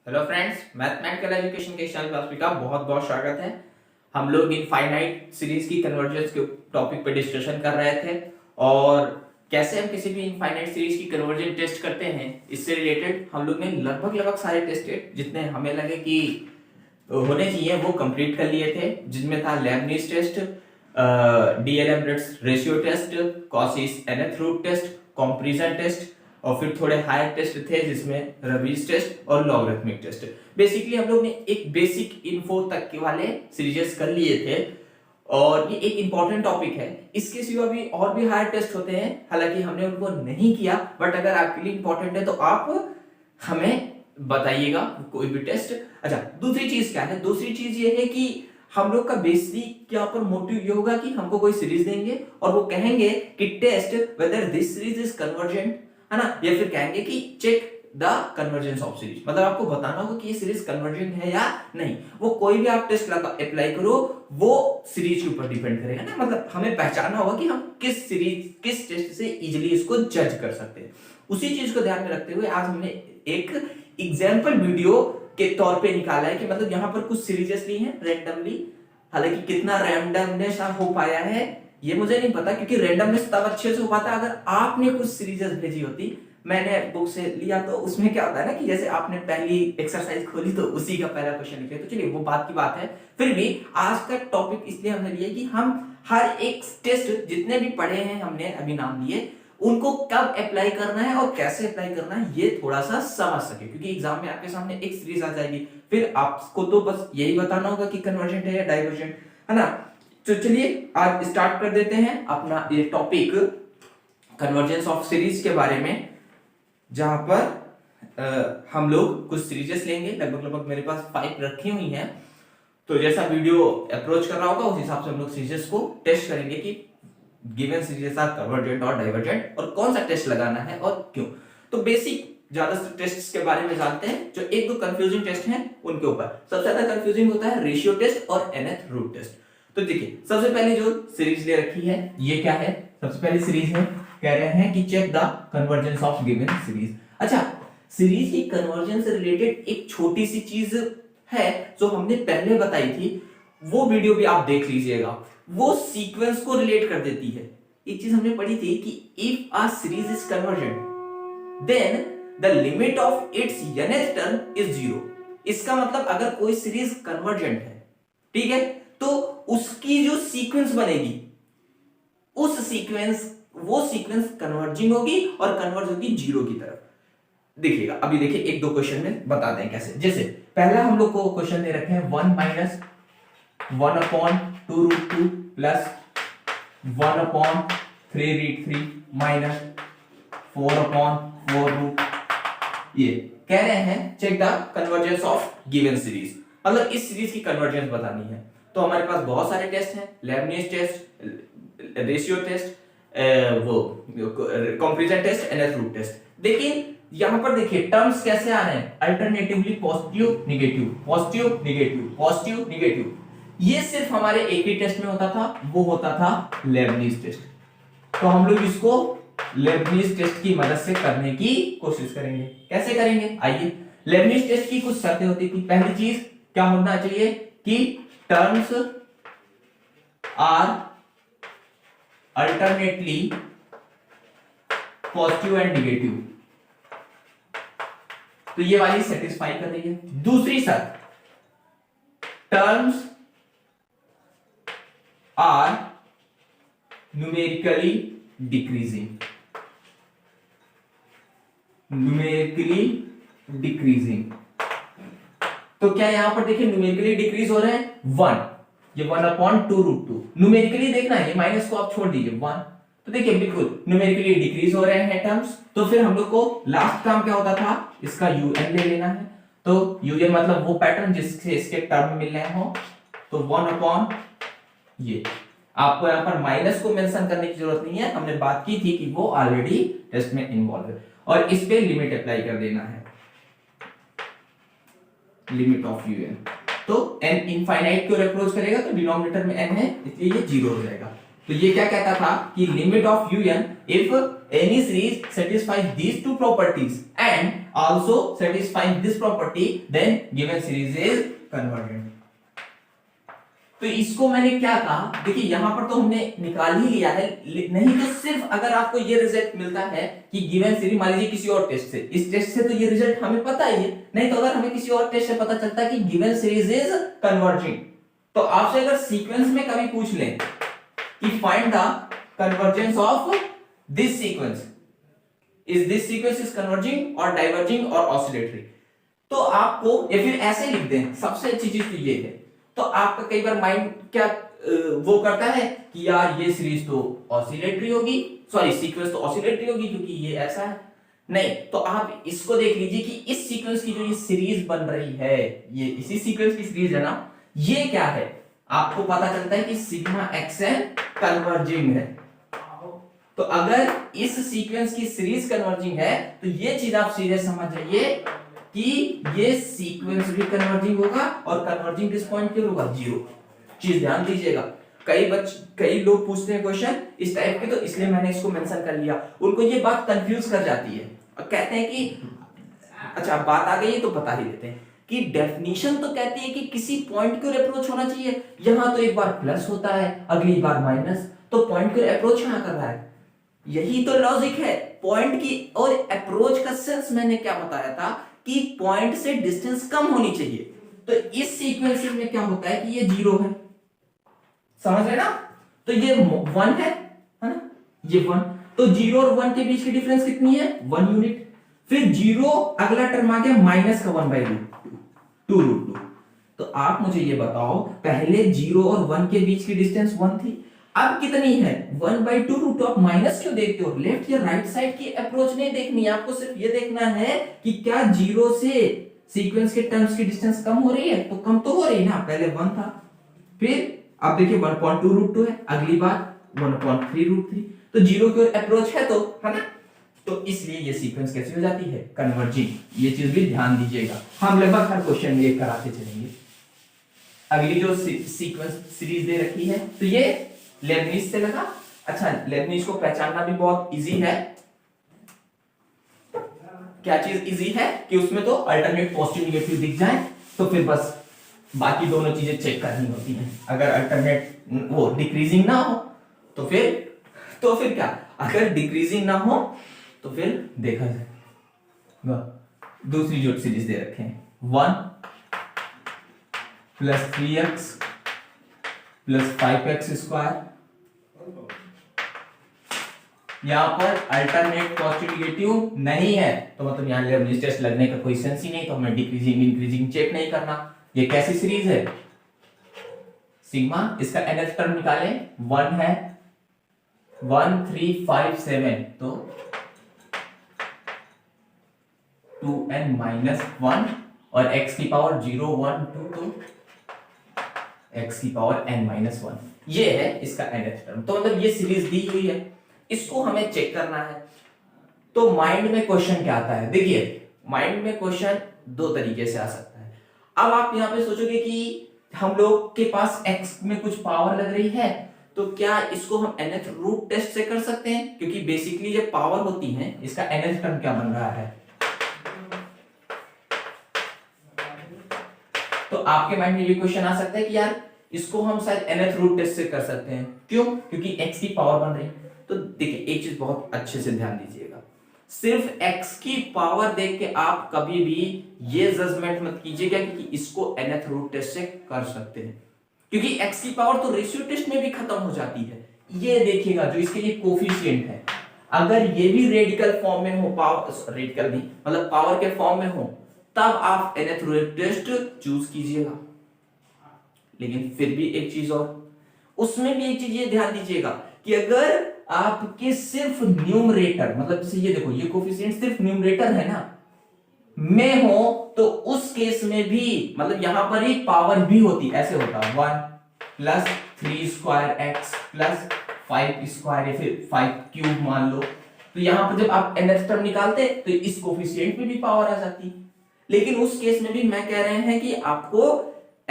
Hello friends, mathematical education के channel class का बहुत बहुत स्वागत है। हम लोग इनफाइनाइट सीरीज की कन्वर्जेंस के टॉपिक पे डिस्कशन कर रहे थे और कैसे हम किसी भी इनफाइनाइट सीरीज की कन्वर्जन टेस्ट करते हैं, इससे रिलेटेड हम लोग ने लगभग सारे टेस्ट जितने हमें लगे कि होने चाहिए वो कंप्लीट कर लिए थे, जिनमें था Leibniz test, D'Alembert ratio test, Cauchy's nth root test, comparison test और फिर थोड़े हायर टेस्ट थे जिसमें रबीज टेस्ट और लॉगरिथमिक टेस्ट। बेसिकली हम लोग ने एक बेसिक इन्फो तक के वाले सीरीज कर लिए थे और ये एक इंपॉर्टेंट टॉपिक है। इसके सिवा भी और भी हायर टेस्ट होते हैं, हालांकि हमने उनको नहीं किया, बट अगर आपके लिए इंपॉर्टेंट है तो आप हमें बताइएगा कोई भी टेस्ट। अच्छा, दूसरी चीज क्या है? दूसरी चीज ये है कि हम लोग का बेसिक क्या पर मोटिव ये होगा कि हमको कोई सीरीज देंगे और वो कहेंगे कि test whether this series is convergent, है ना, या फिर कहेंगे कि check the convergence of series. मतलब आपको बताना होगा कि ये सीरीज कन्वर्जेंट है या नहीं। वो कोई भी आप टेस्ट अप्लाई करो वो सीरीज के ऊपर डिपेंड करेगा ना। मतलब हमें पहचानना होगा कि हम किस सीरीज किस टेस्ट से इजीली इसको जज कर सकते हैं। उसी चीज को ध्यान में रखते हुए आज हमने एक एग्जाम्पल वीडियो के तौर पे निकाला है कि मतलब यहाँ पर कुछ सीरीजेस ली हैं रैंडमली। हालांकि कितना रैंडमनेस हो पाया है ये मुझे नहीं पता, क्योंकि रैंडमनेस तब अच्छे से हो पाता अगर आपने कुछ सीरीजेस भेजी होती। मैंने बुक से लिया तो उसमें क्या होता है ना कि जैसे आपने पहली एक्सरसाइज खोली तो उसी का पहला क्वेश्चन लिखे, तो चलिए वो बात की बात है। फिर भी आज का टॉपिक इसलिए हमने लिया कि हम हर एक टेस्ट जितने भी पढ़े हैं हमने अभी नाम लिए, उनको कब अप्लाई करना है और कैसे अप्लाई करना है ये थोड़ा सा समझ सके, क्योंकि एग्जाम में आपके सामने एक सीरीज आ जाएगी, फिर आपको तो बस यही बताना होगा कि कन्वर्जेंट है या डाइवर्जेंट, है ना। तो चलिए आज स्टार्ट कर देते हैं अपना ये टॉपिक कन्वर्जेंस ऑफ सीरीज के बारे में, जहां पर हम लोग कुछ सीरीजेस लेंगे। लगभग मेरे पास 5 रखी हुई हैं, तो जैसा वीडियो अप्रोच कर रहा होगा उस हिसाब से हम लोग सीरीजेस को टेस्ट करेंगे कि गिवन सीरीज आर कन्वर्जेंट और डाइवर्जेंट और कौन सा टेस्ट लगाना है और क्यों। तो बेसिक ज्यादा टेस्ट्स के बारे में जानते हैं। जो एक दो कंफ्यूजिंग टेस्ट हैं उनके ऊपर सबसे ज्यादा कंफ्यूजिंग होता है रेशियो टेस्ट और nth रूट टेस्ट। तो देखिए सबसे पहले जो सीरीज ले रखी है ये क्या है? सबसे पहली सीरीज है, कह रहे हैं कि check the convergence of given series. अच्छा, सीरीज की कन्वर्जन से रिलेटेड एक छोटी सी चीज है जो हमने पहले बताई थी, वो वीडियो भी आप देख लीजिएगा। वो सीक्वेंस को रिलेट कर देती है। एक चीज हमने पढ़ी थी कि if a series is convergent then the limit of its nth term is 0। इसका मतलब अगर कोई सीरीज कन्वर्जेंट है, ठीक है, तो उसकी जो सीक्वेंस बनेगी वो सीक्वेंस कन्वर्जिंग होगी और कन्वर्ज होगी 0 की तरफ। देखिएगा अभी देखिए एक दो क्वेश्चन में बता दें कैसे। जैसे पहला हम लोग को क्वेश्चन दे रखे हैं 1 माइनस 1/2√2 प्लस 1/3√3 माइनस 4/4√। ये कह रहे हैं check the convergence of given series, मतलब इस सीरीज की कन्वर्जेंस बतानी है। तो हमारे पास बहुत सारे टेस्ट हैं, लेबनिज टेस्ट, रेशियो टेस्ट, वो comparison test, nth root test. लेकिन यहां पर देखिए टर्म्स कैसे आ रहे हैं, alternatively positive negative, positive negative, positive negative. ये सिर्फ हमारे एक ही टेस्ट में होता था, वो होता था लेबनिज टेस्ट। तो हम लोग इसको लेबनिज टेस्ट की मदद से करने की कोशिश करेंगे। कैसे करेंगे? आइए, लेबनिज टेस्ट की कुछ शर्तें होती थी। पहली चीज क्या होना चाहिए कि terms are alternately positive and negative, तो ये वाली सेटिस्फाई कर रही है। दूसरी शर्त, terms are numerically decreasing, numerically decreasing. तो क्या यहां पर देखिए न्यूमेरिकली डिक्रीज हो रहे हैं 1, ये 1/2√2। न्यूमेरिकली देखना है, ये माइनस को आप छोड़ दीजिए 1। तो देखिए बिल्कुल न्यूमेरिकली डिक्रीज हो रहे हैं टर्म्स। तो फिर हम लोग को लास्ट काम क्या होता था, इसका un ले लेना है। तो un मतलब वो पैटर्न जिससे इसके टर्म मिल रहे हो। तो 1/, ये आपको यहां पर माइनस को मेंशन करने की जरूरत नहीं है, हमने बात की थी कि वो ऑलरेडी टेस्ट में इन्वॉल्व है। और इस पे लिमिट अप्लाई कर देना है, लिमिट ऑफ un। तो n इनफाइनाइट की ओर अप्रोच करेगा तो डिनोमिनेटर में n है, इसलिए ये 0 हो जाएगा। तो ये क्या कहता था कि limit of un if any series satisfies these two properties and also satisfies this property, then given series is convergent. तो इसको मैंने क्या कहा, देखिए यहां पर तो हमने निकाल ही लिया है, नहीं तो सिर्फ अगर आपको ये रिजल्ट मिलता है कि गिवन सीरीज, मान लीजिए किसी और टेस्ट से, इस टेस्ट से तो ये रिजल्ट हमें पता ही है, नहीं तो अगर हमें किसी और टेस्ट से पता चलता है कि गिवन सीरीज इज कन्वर्जिंग, तो आपसे अगर सीक्वेंस में कभी पूछ लें कि find the convergence of this sequence, is this sequence is converging और डाइवर्जिंग और ऑसिलेटरी, तो आपको या फिर ऐसे लिख दें, सबसे अच्छी चीज तो ये है, तो आपका कई बार माइंड क्या वो करता है कि यार ये सीरीज तो ऑसिलेटरी होगी, सॉरी सीक्वेंस तो ऑसिलेटरी होगी क्योंकि ये ऐसा है, नहीं तो आप इसको देख लीजिए कि इस सीक्वेंस की जो ये सीरीज बन रही है, ये इसी सीक्वेंस की सीरीज है ना, ये क्या है, आपको पता चलता है कि सिग्मा एक्सएन कन्वर्जिंग है। तो अगर इस सीक्वेंस की सीरीज कन्वर्जिंग है तो ये चीज आप सीधे समझ जाइए कि ये सीक्वेंस भी कन्वर्जिंग होगा, और कन्वर्जिंग किस पॉइंट पे होगा, जीरो। चीज ध्यान दीजिएगा, कई लोग पूछते हैं क्वेश्चन इस टाइप के, तो इसलिए मैंने इसको मेंशन कर लिया, उनको ये बात कंफ्यूज कर जाती है और कहते हैं कि अच्छा बात आ गई है तो बता ही देते हैं कि डेफिनेशन तो कहती है कि किसी पॉइंट की ओर अप्रोच होना चाहिए, यहां तो एक बार प्लस होता है अगली बार माइनस, तो पॉइंट की ओर अप्रोच कहां कर रहा है, यही तो लॉजिक है, पॉइंट की और अप्रोच का सेंस मैंने क्या बताया था कि पॉइंट से डिस्टेंस कम होनी चाहिए, तो इस सीक्वेंस में क्या होता है कि ये जीरो है, समझ रहे ना, तो ये 1 है ना, ये 1, तो 0 और 1 के बीच की डिफरेंस कितनी है, 1 यूनिट, फिर 0 अगला टर्म आ गया माइनस का 1/2, तो आप मुझे ये बताओ पहले 0 और 1 के बीच की डिस्टेंस 1 थी, अब कितनी है 1/2, तो आप माइनस क्यों देखते हो, लेफ्ट या राइट साइड की अप्रोच नहीं देखनी है, आपको सिर्फ ये देखना है कि क्या 0 से सीक्वेंस के टर्म्स की डिस्टेंस कम हो रही है, तो कम तो हो रही है ना, पहले 1 था, फिर आप देखिए 1.2√2 है, अगली बार 1.3√3, तो 0 की ओर अप्रोच है, तो है ना, तो इसलिए ये सीक्वेंस कैसी हो जाती है, कन्वर्जिंग, ये चीज भी ध्यान दीजिएगा, हम लगभग हर क्वेश्चन में ये कराते चलेंगे। अगली जो सीक्वेंस सीरीज दे रखी है, तो ये लेबनीज से लगा, अच्छा लेबनीज को पहचानना भी बहुत इजी है, क्या चीज इजी है कि उसमें तो अल्टरनेट पॉजिटिव नेगेटिव दिख जाए, तो फिर बस बाकी दोनों चीजें चेक करनी होती हैं, अगर अल्टरनेट वो डिक्रीजिंग ना हो तो फिर क्या, अगर डिक्रीजिंग ना हो तो फिर देखा जाए, दूसरी जो सीरीज दे रखे हैं 1 + 3x + 5x², यहां पर अल्टरनेट पॉजिटिव नेगेटिव नहीं है, तो मतलब यहां लेबनीज टेस्ट लगने का कोई सेंस ही नहीं, तो हमें डिक्रीजिंग इंक्रीजिंग चेक नहीं करना। ये कैसी सीरीज है, सिग्मा, इसका nth टर्म निकालें, 1 है, 1 3 5 7, तो 2n-1 और x की पावर 0 1 2, तो x की पावर n-1, ये है इसका nth टर्म, तो मतलब ये सीरीज दी हुई है, इसको हमें चेक करना है। तो माइंड में क्वेश्चन क्या आता है, देखिए माइंड में क्वेश्चन दो तरीके से आ सकता है। अब आप यहां पे सोचोगे कि हम लोग के पास x में कुछ पावर लग रही है, तो क्या इसको हम nth रूट टेस्ट से कर सकते हैं, क्योंकि बेसिकली ये पावर होती है, इसका nth टर्म क्या बन रहा है, तो आपके माइंड में ये क्वेश्चन आ सकता है कि यार इसको हम शायद nth रूट टेस्ट से कर सकते हैं, क्यों, क्योंकि x की पावर बन रही है। तो देखिए एक चीज बहुत अच्छे से ध्यान दीजिएगा, सिर्फ x की पावर देख के आप कभी भी ये जजमेंट मत कीजिएगा कि इसको nth रूट टेस्ट से कर सकते हैं, क्योंकि x की पावर तो रेशियो टेस्ट में भी खत्म हो जाती है। ये देखिएगा जो इसके लिए कोफिशिएंट है, अगर ये भी रेडिकल फॉर्म में हो, पावर रेडिकल नहीं मतलब पावर के फॉर्म में हो, तब आप nth रूट टेस्ट चूज कीजिएगा। लेकिन फिर भी एक चीज और, उसमें भी एक चीज ये ध्यान दीजिएगा कि अगर आपके सिर्फ न्यूमरेटर, मतलब जैसे ये देखो ये कोफिशिएंट सिर्फ न्यूमरेटर है ना में हो, तो उस केस में भी मतलब यहां पर ही पावर भी होती, ऐसे होता 1 + 3² x + 5² या फिर 5³ मान लो, तो यहां पर जब आप nth टर्म निकालते तो इस कोफिशिएंट में भी पावर आ जाती। लेकिन उस केस में भी मैं कह रहे हैं कि आपको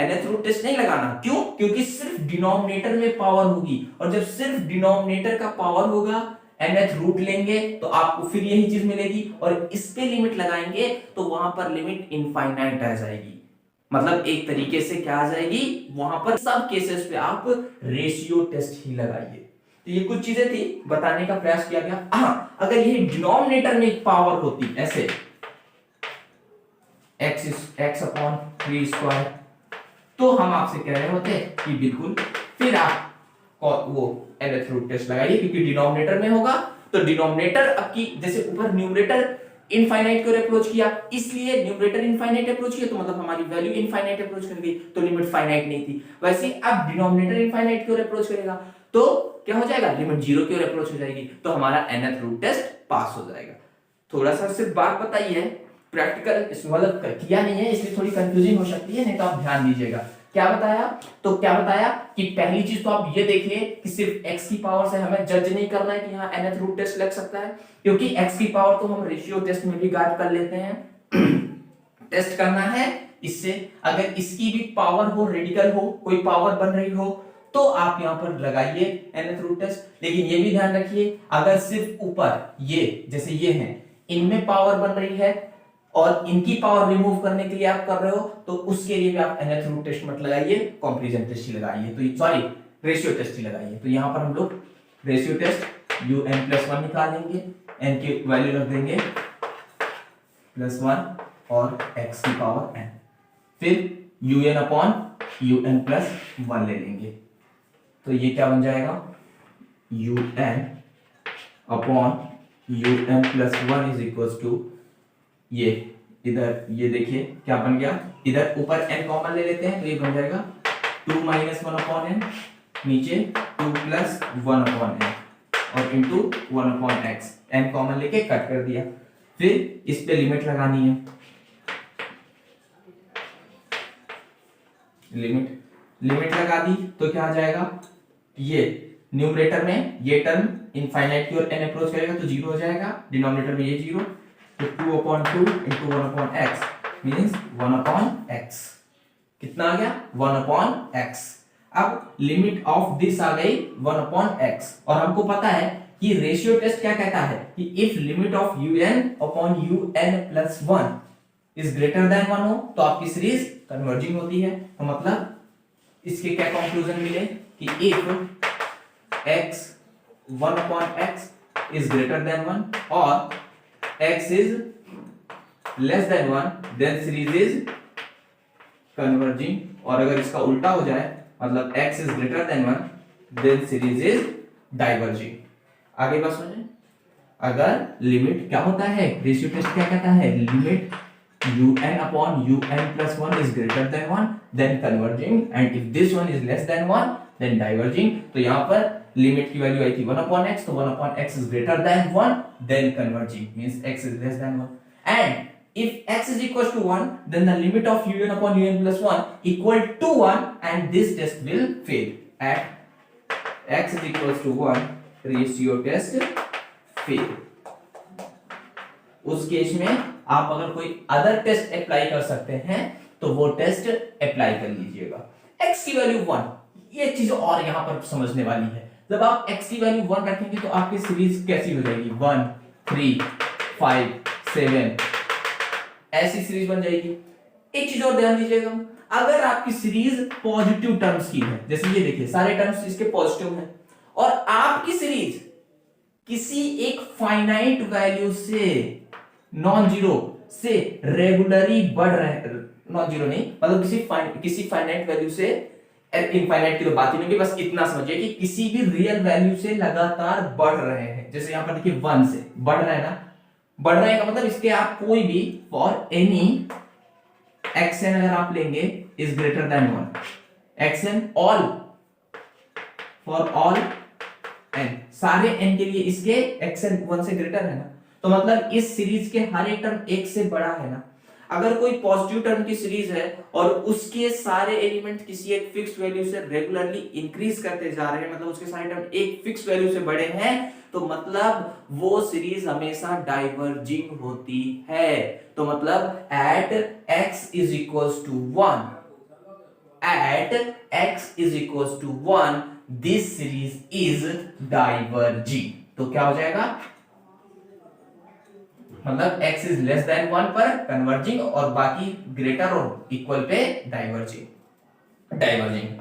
nth रूट टेस्ट नहीं लगाना, क्यों, क्योंकि सिर्फ डिनोमिनेटर में पावर होगी, और जब सिर्फ डिनोमिनेटर का पावर होगा nth रूट लेंगे तो आपको फिर यही चीज मिलेगी, और इस पे लिमिट लगाएंगे तो वहां पर लिमिट इनफाइनाइट आ जाएगी। मतलब एक तरीके से क्या आ जाएगी, वहां पर सब केसेस पे आप रेशियो टेस्ट ही लगाइए। तो ये कुछ चीजें थी, बताने का प्रयास किया गया। हाँ, अगर ये डिनोमिनेटर में एक पावर होती ऐसे x अपॉन 3 स्क्वायर, तो हम आपसे कह रहे होते कि बिल्कुल फिर आप वो nth रूट टेस्ट लगाइए, क्योंकि डिनोमिनेटर में होगा तो डिनोमिनेटर आपकी, जैसे ऊपर न्यूमरेटर इनफाइनाइट की ओर अप्रोच किया, इसलिए न्यूमरेटर इनफाइनाइट अप्रोच किया तो मतलब हमारी वैल्यू इनफाइनाइट अप्रोच कर गई, तो लिमिट फाइनाइट नहीं थी। वैसे अब डिनोमिनेटर इनफाइनाइट की ओर अप्रोच करेगा तो क्या हो जाएगा, लिमिट जीरो की ओर अप्रोच हो जाएगी, तो हमारा nth रूट टेस्ट पास हो जाएगा। थोड़ा सा सिर्फ बात बताइए, प्रैक्टिकल मतलब किया नहीं है इसलिए थोड़ी कंफ्यूजिंग हो सकती है, नहीं तो आप ध्यान दीजिएगा। क्या बताया, तो क्या बताया कि पहली चीज तो आप ये देखिए कि सिर्फ x की पावर से हमें जज नहीं करना है कि यहाँ nth रूट टेस्ट लग सकता है, क्योंकि x की पावर तो हम रेशियो टेस्ट में भी गार्ड कर लेते हैं। टेस्ट करना है इससे, अगर इसकी भी पावर हो, रेडिकल हो, कोई पावर बन रही हो, तो आप यहां पर लगाइए nth रूट टेस्ट। लेकिन ये भी ध्यान रखिए, अगर सिर्फ ऊपर ये जैसे ये हैं, इनमें पावर बन रही है और इनकी पावर रिमूव करने के लिए आप कर रहे हो, तो उसके लिए भी आप nth रूट टेस्ट मत लगाइए, कंपैरिजन टेस्ट ही लगाइए, तो सॉरी रेशियो टेस्ट ही लगाइए। तो यहां पर हम लोग रेशियो टेस्ट un+1 निकालेंगे, n की वैल्यू रख देंगे +1 और x की पावर n, फिर un अपॉन un+1 ले लेंगे, तो ये क्या बन जाएगा, un upon un+1 is equal to ये इधर, ये देखिए क्या बन गया, इधर ऊपर n कॉमन ले लेते हैं तो ये बन जाएगा 2 - 1 अपॉन n, नीचे 2 + 1 अपॉन n और into 1 upon x, n common लेके कट कर दिया। फिर इस पे लिमिट लगानी है, लिमिट लगा दी तो क्या आ जाएगा, ये न्यूमरेटर में ये टर्म इनफाइनाइट की ओर n अप्रोच करेगा तो जीरो हो जाएगा, डिनोमिनेटर में ये जीरो, तो 2/2 into 1/x मींस 1/x, कितना आ गया 1/x। अब लिमिट ऑफ दिस आ गई 1/x, और हमको पता है कि रेशियो टेस्ट क्या कहता है कि if limit of un/un+1 is greater than 1 हो तो आपकी सीरीज कन्वर्जिंग होती है। तो मतलब इसके क्या कंक्लूजन मिले कि if x 1/x is greater than 1 और x is less than 1 then series is converging, और अगर इसका उल्टा हो जाए मतलब x is greater than 1 then series is diverging। आगे बात समझे, अगर लिमिट क्या होता है, रेशियो टेस्ट क्या कहता है, limit un/un+1 is greater than 1 then converging and if this one is less than 1 then diverging। तो यहां पर लिमिट की वैल्यू आई थी 1/x, तो 1/x is greater than 1 then converging means x is less than 1, and if x is equal to 1 then the limit of un/un+1 equal to 1 and this test will fail। at x is equal to 1 ratio test fail. उस case में आप अगर कोई other test apply कर सकते हैं तो वो टेस्ट अप्लाई कर लीजिएगा। x की वैल्यू 1, ये चीज और यहां पर समझने वाली है, जब आप x की वैल्यू 1 रखेंगे तो आपकी सीरीज कैसी हो जाएगी, 1 3 5 7 ऐसी सीरीज बन जाएगी। एक चीज और ध्यान दीजिएगा, अगर आपकी सीरीज पॉजिटिव टर्म्स की है, जैसे ये देखिए सारे टर्म्स इसके पॉजिटिव हैं, और आपकी सीरीज किसी एक फाइनाइट वैल्यू से नॉन जीरो से रेगुलरली बढ़ रहे हैं, नॉन जीरो नहीं मतलब किसी फाइनाइट वैल्यू से, इनफाइनाइट की तो बात ही नहीं, बस इतना समझिए कि किसी भी रियल वैल्यू से लगातार बढ़ रहे हैं। जैसे यहां पर देखिए 1 से बढ़ रहा है ना, बढ़ रहे का मतलब इसके आप कोई भी फॉर एनी xn अगर आप लेंगे is greater than 1, xn all for all n, सारे n के लिए इसके xn 1 से ग्रेटर है ना, तो मतलब इस सीरीज के हर एक टर्म 1 से बड़ा है ना। अगर कोई पॉजिटिव टर्म की सीरीज है और उसके सारे एलिमेंट किसी एक फिक्स्ड वैल्यू से रेगुलरली इंक्रीज करते जा रहे हैं, मतलब उसके सारे टर्म एक फिक्स्ड वैल्यू से बड़े हैं, तो मतलब वो सीरीज हमेशा डाइवर्जिंग होती है। तो मतलब at x is equals to 1, at x is equals to 1 this series is diverging। तो क्या हो जाएगा, मतलब x इज लेस देन 1 पर कन्वर्जिंग और बाकी ग्रेटर और इक्वल पे डाइवर्जिंग।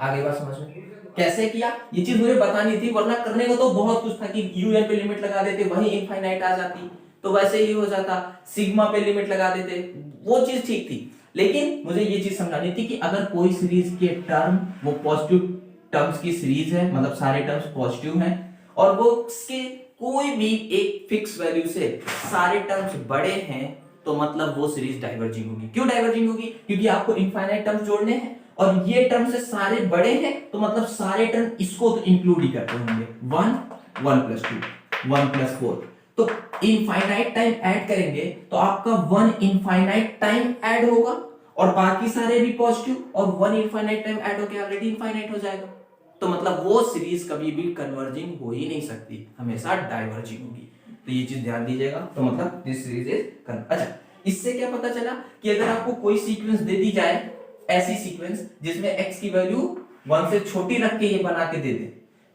आगे बात समझ में कैसे किया, ये चीज मुझे बतानी थी, वरना करने को तो बहुत कुछ था कि un पे लिमिट लगा देते वही इनफाइनाइट आ जाती, तो वैसे ही हो जाता, सिग्मा पे लिमिट लगा देते, वो चीज ठीक थी। लेकिन मुझे ये चीज समझानी थी कि अगर कोई सीरीज के टर्म वो पॉजिटिव टर्म्स की सीरीज है, मतलब सारे टर्म्स पॉजिटिव हैं, और वो उसके कोई भी एक फिक्स वैल्यू से सारे टर्म्स बड़े हैं, तो मतलब वो सीरीज डाइवर्जिंग होगी। क्यों डाइवर्जिंग होगी, क्योंकि आपको इनफाइनाइट टर्म्स जोड़ने हैं और ये टर्म से सारे बड़े हैं, तो मतलब सारे टर्म इसको तो इंक्लूड ही करते होंगे, 1 1 + 2 1 + 4, तो इनफाइनाइट टाइम ऐड करेंगे तो आपका 1 इनफाइनाइट टाइम ऐड होगा और बाकी सारे भी पॉजिटिव, और 1 इनफाइनाइट टाइम ऐड होके ऑलरेडी इनफाइनाइट हो जाएगा, तो मतलब वो सीरीज कभी भी कन्वर्जिंग हो ही नहीं सकती, हमेशा डाइवर्जिंग होगी। तो ये चीज ध्यान दीजिएगा। तो मतलब दिस सीरीज इज अच्छा, इससे क्या पता चला कि अगर आपको कोई सीक्वेंस दे दी जाए, ऐसी सीक्वेंस जिसमें x की वैल्यू 1 से छोटी रख के ये बना के दे दे,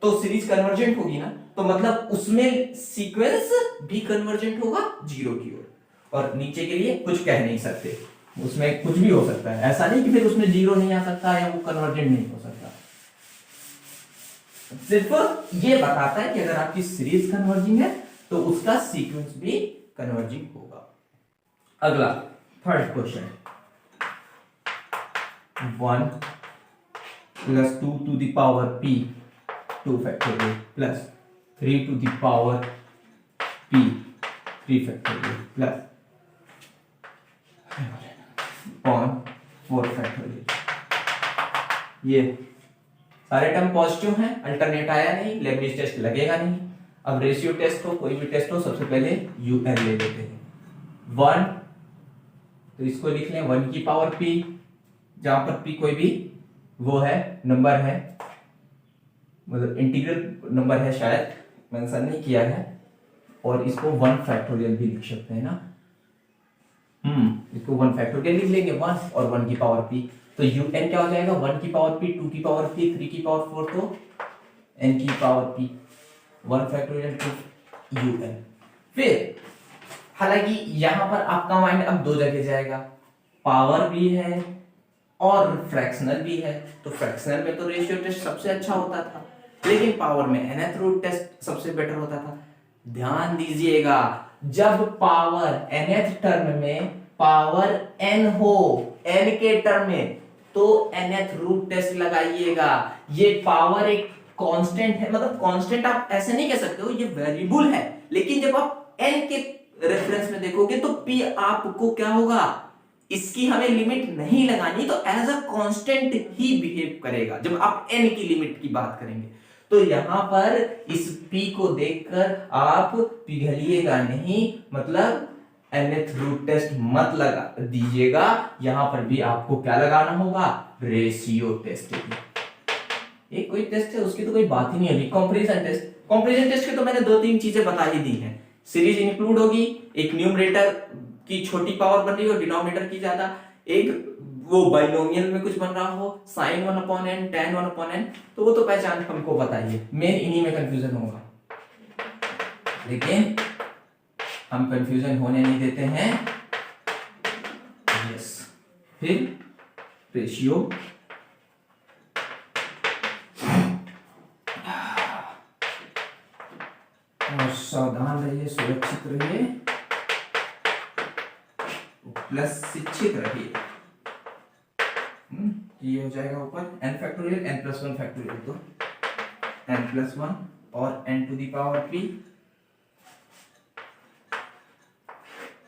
तो सीरीज कन्वर्जेंट होगी ना, तो मतलब उसमें सीक्वेंस भी कन्वर्जेंट होगा 0 की ओर, और नीचे के लिए कुछ कह नहीं सकते, उसमें कुछ भी हो सकता है, ऐसा नहीं कि फिर उसमें 0 नहीं आ सकता या वो कन्वर्जेंट नहीं हो सकता। सिर्फ ये बताता है कि अगर आपकी सीरीज कन्वर्जिंग है तो उसका सीक्वेंस भी कन्वर्जिंग होगा। अगला third question, 1 + 2 to the power p 2 factorial plus 3 to the power p 3 factorial plus 4 factorial। ये सारे टर्म पॉजिटिव हैं, अल्टरनेट आया नहीं, लेबनिज टेस्ट लगेगा नहीं। अब रेशियो टेस्ट हो, कोई भी टेस्ट हो, सबसे पहले यूएन ले लेते हैं। 1, तो इसको लिख लें 1 की पावर p, जहां पर p कोई भी वो है, नंबर है, मतलब इंटीग्रल नंबर है, शायद मेंशन नहीं किया है, और इसको 1 फैक्टोरियल भी लिख सकते हैं ना, इसको 1 फैक्टोरियल लिख लेंगे, 1 और 1 की पावर p, तो un क्या हो जाएगा, 1 की पावर p, 2 की पावर p, 3 की पावर 4, तो n की power p, 1 factorial two un। फिर हालांकि यहां पर आपका माइंड अब दो जगह जाएगा, पावर भी है और फ्रैक्शनल भी है, तो फ्रैक्शनल में तो रेशियो टेस्ट सबसे अच्छा होता था, लेकिन पावर में nth रूट टेस्ट सबसे बेटर होता था। ध्यान दीजिएगा, जब पावर nth टर्म में पावर n हो, n के टर्म में, तो nth रूट टेस्ट लगाइएगा। ये पावर एक कांस्टेंट है, मतलब कांस्टेंट आप ऐसे नहीं कह सकते हो, ये वेरिएबल है, लेकिन जब आप n के रेफरेंस में देखोगे तो p आपको क्या होगा, इसकी हमें लिमिट नहीं लगानी, तो एज अ कांस्टेंट ही बिहेव करेगा जब आप n की लिमिट की बात करेंगे। तो यहां पर इस p को देखकर आप पिघलिएगा नहीं, मतलब nth रूट टेस्ट मत लगा दीजिएगा, यहां पर भी आपको क्या लगाना होगा, रेशियो टेस्ट। ये कोई टेस्ट है, उसकी तो कोई बात ही नहीं है। कंपैरिजन टेस्ट, कंपैरिजन टेस्ट के तो मैंने 2-3 चीजें बता ही दी हैं। सीरीज इंक्लूड होगी, एक न्यूमरेटर की छोटी पावर बन रही हो, डिनोमिनेटर की ज्यादा, एक वो बाइनोमियल में कुछ बन रहा हो, sin 1/n, tan 1/n, तो वो तो पहचान हमको बताइए, मेन इन्हीं में कंफ्यूजन होगा, लेकिन हम कंफ्यूजन होने नहीं देते हैं। यस, फिर रेशियो, और सावधान रहिए, सुरक्षित रहिए, प्लस शिक्षित रहिए। ये हो जाएगा ऊपर n फैक्टोरियल, n + 1 फैक्टोरियल, तो n + 1 और n to the power p,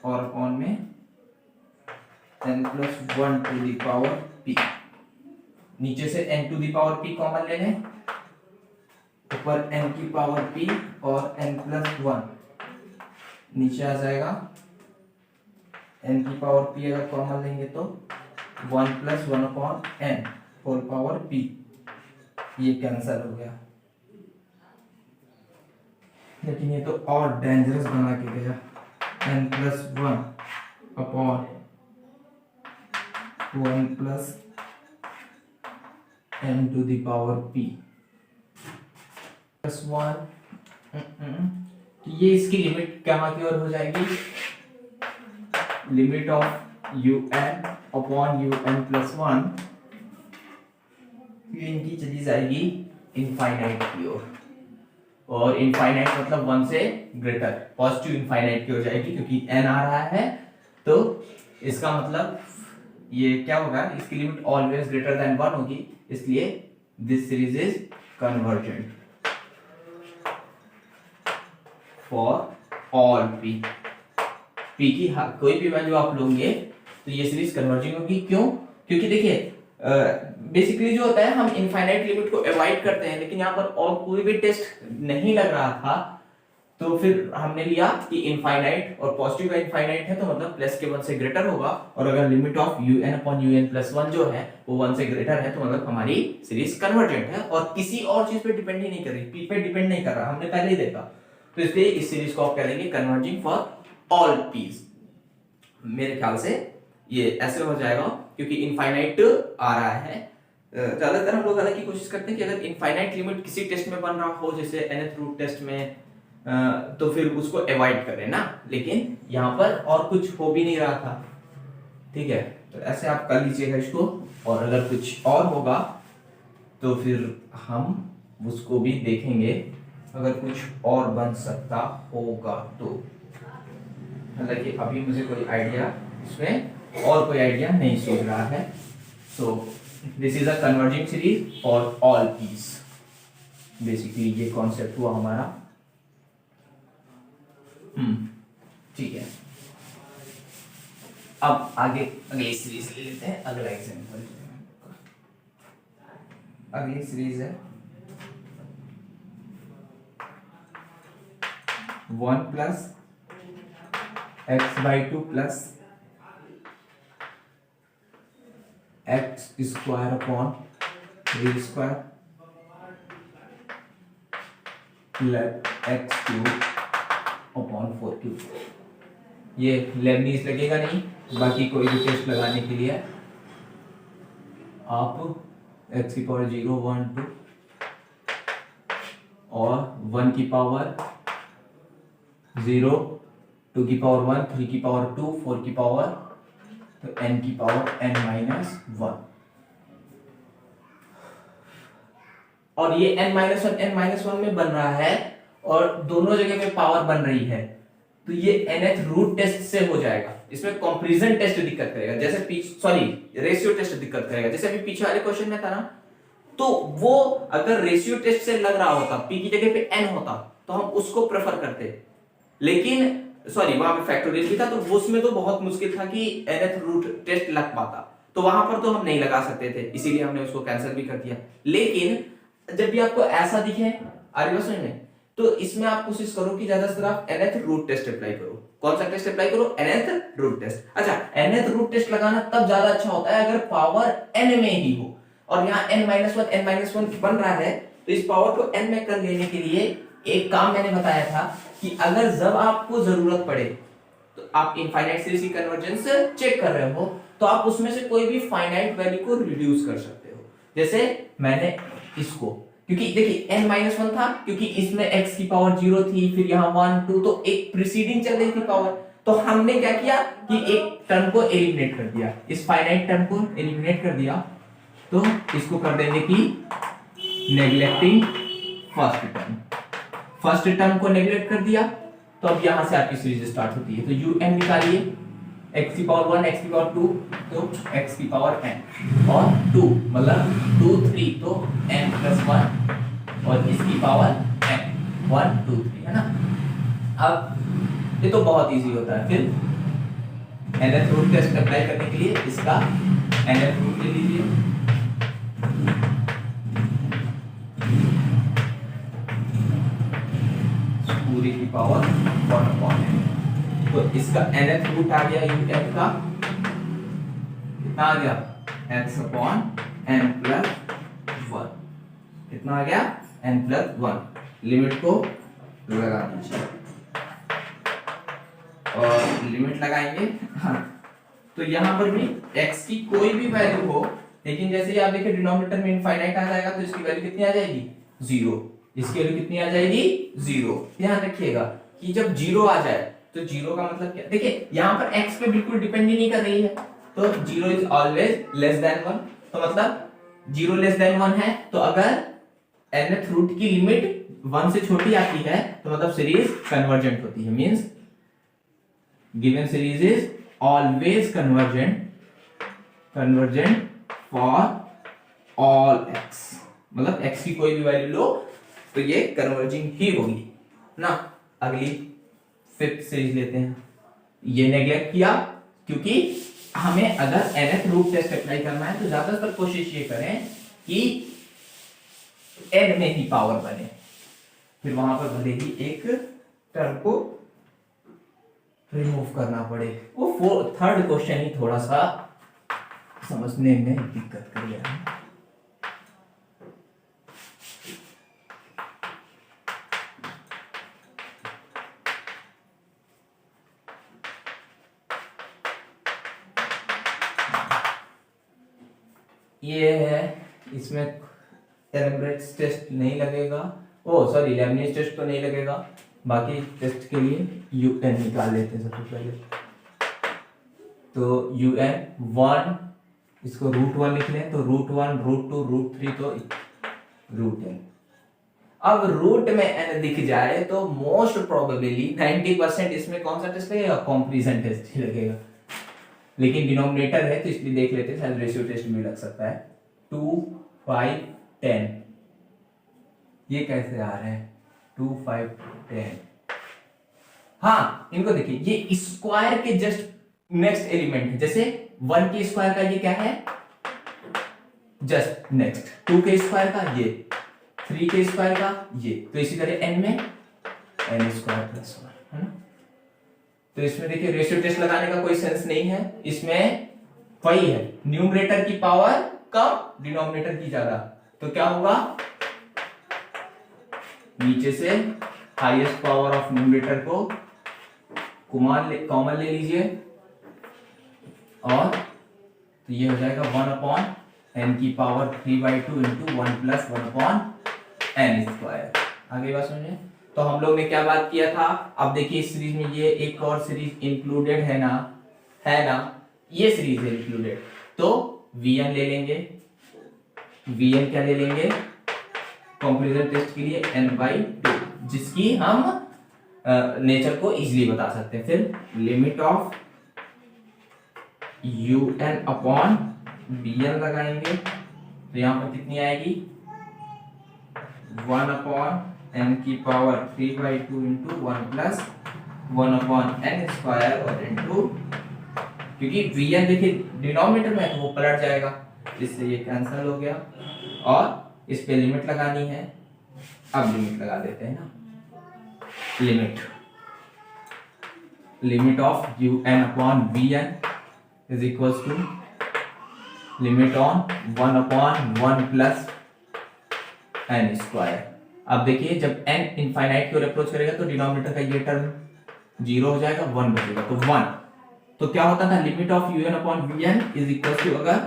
और अपॉन में n + 1 to the power p। नीचे से n to the power p common ले लें, ऊपर n की पावर p और n + 1, नीचे आ जाएगा n की पावर p, अगर कॉमन लेंगे तो 1 + 1/n होल पावर p, ये कैंसिल हो गया, लेकिन ये तो और डेंजरस बना के गया, n + 1/1 + n to the power p + 1 तो ये इसकी लिमिट कहाँ की ओर हो जाएगी, limit of u n upon u n plus one, ये इनकी चली जाएगी इनफाइनाइट की ओर, और इनफाइनाइट मतलब वन से ग्रेटर, पॉजिटिव इनफाइनाइट की हो जाएगी क्योंकि n आ रहा है, तो इसका मतलब ये क्या होगा, इसकी limit always greater than one होगी, इसलिए this series is convergent for all p की कोई भी वैल्यू आप लोगे तो ये सीरीज कन्वर्जिंग होगी। क्यों? क्योंकि देखिए बेसिकली जो होता है हम इनफाइनाइट लिमिट को अवॉइड करते हैं, लेकिन यहाँ पर और कोई भी टेस्ट नहीं लग रहा था, तो फिर हमने लिया कि इनफाइनाइट और पॉजिटिव का इनफाइनाइट है तो मतलब प्लस के वन से ग्रेटर होगा, और अगर limit of u n upon u n plus one जो है वो वन से ग्रेटर है तो मतलब हमारी सीरीज कन्वर्जेंट है और किसी और चीज पे डिपेंड ही नहीं कर रही, पी पे डिपेंड नहीं कर रहा, हमने पहले ही देखा। तो इसलिए इस सीरीज को आप कह देंगे कन्वर्जिंग फॉर ऑल पीस। मेरे ख्याल से ये ऐसे हो जाएगा क्योंकि इनफाइनाइट आ रहा है। ज्यादातर हम लोग अलग की कोशिश करते हैं कि अगर इनफाइनाइट लिमिट किसी टेस्ट में बन रहा हो, जैसे nth रूट टेस्ट में, तो फिर उसको अवॉइड करें ना, लेकिन यहाँ पर और कुछ हो भी नहीं रहा था, ठीक है। तो ऐसे आप कर लीजिएगा इसको, और अगर कुछ और होगा तो फिर हम उसको भी देखेंगे, अगर कुछ और बन सकता होगा तो। हालांकि अभी मुझे कोई आइडिया इसमें और कोई आइडिया नहीं सूझ रहा है। So this is a converging series for all p's, basically ये कॉन्सेप्ट हुआ हमारा। ठीक है, अब आगे अगली सीरीज ले लेते हैं, अगला एग्जांपल। अगली सीरीज है 1 plus x/2 plus x square upon 3 square plus x cube upon 4 cube. ये लेबनीज लगेगा नहीं, बाकी कोई भी टेस्ट लगाने के लिए आप x की पावर 0 1 2 और 1 की पावर 0 2 की पावर 1 3 की पावर 2 4 की पावर, तो n की पावर n-1, और ये n-1 में बन रहा है और दोनों जगह पे पावर बन रही है, तो ये nth रूट टेस्ट से हो जाएगा। इसमें कंपैरिजन टेस्ट दिक्कत करेगा, जैसे रेशियो टेस्ट दिक्कत करेगा, जैसे अभी पीछे वाले क्वेश्चन में था ना, तो वो अगर रेशियो टेस्ट से लग रहा होता, p की जगह पे n होता तो हम उसको प्रेफर करते, लेकिन वहां पे फैक्टोरियल भी था तो उसमें तो बहुत मुश्किल था कि nth रूट टेस्ट लग पाता, तो वहां पर तो हम नहीं लगा सकते थे, इसीलिए हमने उसको कैंसिल भी कर दिया। लेकिन जब भी आपको ऐसा दिखे समझ में, तो इसमें आप कोशिश करो कि ज्यादा से ज्यादा nth रूट टेस्ट अप्लाई करो। कौन सा टेस्ट अप्लाई करो? nth root test. अच्छा, nth रूट टेस्ट लगाना तब ज्यादा अच्छा होता है अगर पावर n में ही हो, और यहाँ n-1 बन रहा है, तो इस पावर को n में कर लेने के लिए एक काम मैंने बताया था कि अगर जब आपको जरूरत पड़े, तो आप इनफाइनाइट सीरीज की कन्वर्जेंस चेक कर रहे हो, तो आप उसमें से कोई भी फाइनाइट वैल्यू को रिड्यूस कर सकते हो। जैसे मैंने इसको, क्योंकि देखिए n-1 था, क्योंकि इसमें x की पावर 0 थी, फिर यहाँ 1 2, तो एक प्रीसीडिंग चल रही थी पावर, तो हमने क्या किया कि एक टर्म को एलिमिनेट कर दिया, इस फाइनाइट टर्म को एलिमिनेट कर दिया, तो इसको कर देंगे कि नेग्लेक्टिंग फर्स्ट टर्म को नेग्लेक्ट कर दिया, तो अब यहां से आपकी सीरीज स्टार्ट होती है। तो un निकालिए, x की पावर 1 x की पावर 2, तो x की पावर n, और 2 मतलब 2 3, तो n+1, और इसकी पावर n 1 2 3, है ना। अब ये तो बहुत इजी होता है। फिर nth रूट टेस्ट अप्लाई करने के लिए इसका nth रूट ले लीजिए, पूरी की पावर 1/n, तो इसका nth रूट आ गया un का, कितना आ गया x/n+1, कितना आ गया n+1। लिमिट को लगा दीजिए, और लिमिट लगाएंगे, हाँ, तो यहाँ पर भी x की कोई भी वैल्यू हो, लेकिन जैसे ही आप देखिए डिनोमिनेटर में इनफाइनाइट आ जाएगा, तो इसकी वैल्यू कितनी आ जाएगी 0, इसकी वैल्यू कितनी आ जाएगी 0। ध्यान रखिएगा कि जब जीरो आ जाए तो जीरो का मतलब क्या, देखिए यहाँ पर x पे बिल्कुल डिपेंड ही नहीं कर रही है, तो zero is always less than 1, तो मतलब जीरो लेस देन 1 है, तो अगर nth रूट की लिमिट 1 से छोटी आती है तो मतलब सीरीज कन्वर्जेंट होती है, means given series is always convergent for all x, मतलब x की कोई भी वैल्यू लो तो ये कन्वर्जिंग ही होगी ना। अगली फिफ्थ सीरीज लेते हैं, ये नेग्लेक्ट किया क्योंकि हमें अगर nth रूट टेस्ट अप्लाई करना है तो ज्यादातर कोशिश ये करें कि n में ही पावर बने, फिर वहां पर भले ही एक टर्म को रिमूव करना पड़े। वो थर्ड क्वेश्चन ही थोड़ा सा समझने में दिक्कत कर रहा है। ये है, इसमें एलम्ब्रेट्स टेस्ट नहीं लगेगा, ओ सॉरी लेबनिज टेस्ट तो नहीं लगेगा, बाकी टेस्ट के लिए यूएन निकाल लेते हैं सबसे पहले। तो यूएन 1, इसको √1 लिख लें, तो √1 √2 √3 तो √n। अब रूट में n दिख जाए तो मोस्ट प्रोबेबली 90% इसमें कौन सा टेस्ट लगेगा, कंपैरिजन टेस्ट ही लगेगा, लेकिन डिनोमिनेटर है तो इसलिए देख लेते हैं, शायद रेशियो टेस्ट भी लग सकता है। 2 5 10, ये कैसे आ रहे हैं 2 5 10, हाँ इनको देखिए, ये स्क्वायर के जस्ट नेक्स्ट एलिमेंट है, जैसे 1 के स्क्वायर का ये क्या है, जस्ट नेक्स्ट, 2 के स्क्वायर का ये, 3 के स्क्वायर का ये, तो इसी तरह n में n स्क्वायर प्लस 1 है ना। तो इसमें देखिए रेशियो टेस्ट लगाने का कोई सेंस नहीं है, इसमें वही है न्यूमरेटर की पावर कम डिनोमिनेटर की ज्यादा, तो क्या होगा, नीचे से हाईएस्ट पावर ऑफ न्यूमरेटर को कॉमन ले लीजिए, और तो ये हो जाएगा 1/n की power 3/2 into 1 plus 1/n square. आगे बात समझे, तो हम लोग ने क्या बात किया था, अब देखिए इस सीरीज में ये एक और सीरीज इंक्लूडेड है ना, ये सीरीज है इंक्लूडेड, तो Vn ले लेंगे, Vn क्या ले लेंगे कंपैरिजन टेस्ट के लिए n/2, जिसकी हम नेचर को इजीली बता सकते हैं। फिर limit of un upon Vn लगाएंगे, तो यहां पर कितनी आएगी 1/n की power 3/2 into 1 plus 1/n square और इंटू, क्योंकि Vn देखिए डिनोमिनेटर में तो वो पलट जाएगा, इससे ये कैंसिल हो गया, और इस पे लिमिट लगानी है, अब लिमिट लगा देते हैं ना, limit of un upon Vn is equals to limit on 1/1 plus n square. अब देखिए जब n इनफाइनाइट की ओर अप्रोच करेगा तो डिनोमिनेटर का ये टर्म 0 हो जाएगा, 1 बचेगा, तो 1, तो क्या होता था limit of un upon Vn is equal to, अगर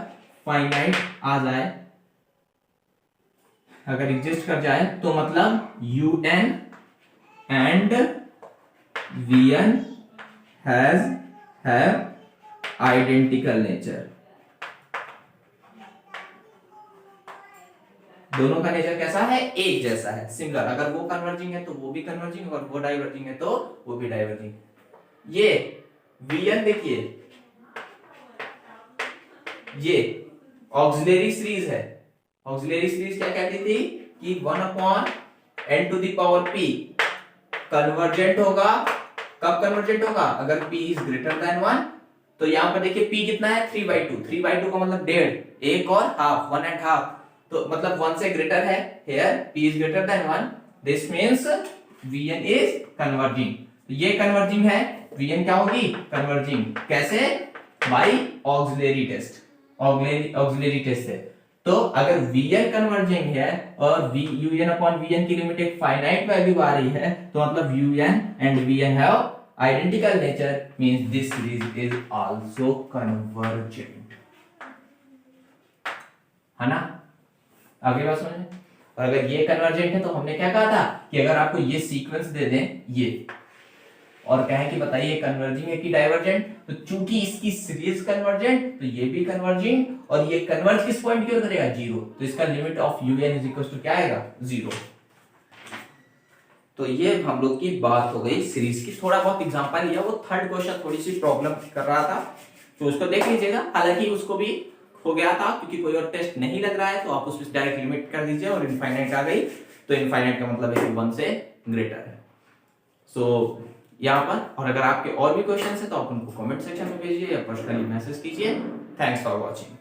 फाइनाइट आ जाए, अगर एग्जिस्ट कर जाए तो मतलब un and Vn have identical nature, दोनों का नेचर कैसा है, एक जैसा है, सिमिलर, अगर वो कन्वर्जिंग है तो वो भी कन्वर्जिंग, और वो डाइवर्जिंग है तो वो भी डाइवर्जिंग। ये Vn देखिए, ये ऑक्सिलरी सीरीज है, ऑक्सिलरी सीरीज क्या कहती थी कि 1/n to the power p convergent होगा, कब कन्वर्जेंट होगा, अगर p इज ग्रेटर देन 1, तो यहां पर देखिए p कितना है 3/2, 3/2 का मतलब डेढ़, एक और हाफ, 1.5, तो मतलब 1 से ग्रेटर है, here p is greater than 1, this means Vn is converging, तो ये कन्वर्जिंग है, Vn क्या होगी कन्वर्जिंग, कैसे, by auxiliary test, auxiliary test से। तो अगर Vn कन्वर्जिंग है और un अपॉन Vn की लिमिट एक फाइनाइट वैल्यू आ रही है, तो मतलब un and Vn have identical nature, means this series is also convergent, है ना। आगे बात समझे, और अगर ये कन्वर्जेंट है तो हमने क्या कहा था कि अगर आपको ये सीक्वेंस दे दें, ये और कहें कि बताइए कन्वर्जिंग है कि डाइवर्जेंट, तो चूंकि इसकी सीरीज कन्वर्जेंट तो ये भी कन्वर्जिंग, और ये कन्वर्ज किस पॉइंट की ओर करेगा, जीरो, तो इसका limit of un is equal to क्या आएगा, जीरो। तो ये हम लोग की बात हो गई सीरीज की। थोड़ा बहुत एग्जांपल लिया, वो थर्ड क्वेश्चन थोड़ी सी प्रॉब्लम कर रहा था, तो उसको देख लीजिएगा। हालांकि उसको भी हो गया था, क्योंकि कोई और टेस्ट नहीं लग रहा है, तो आप उसमें डायरेक्ट लिमिट कर दीजिए और इनफाइनाइट आ गई, तो इनफाइनाइट का मतलब है कि 1 से ग्रेटर है। सो यहाँ पर, और अगर आपके और भी क्वेश्चन है तो आप उनको कमेंट सेक्शन में भेजिए या पर्सनली मैसेज कीजिए। Thanks for watching.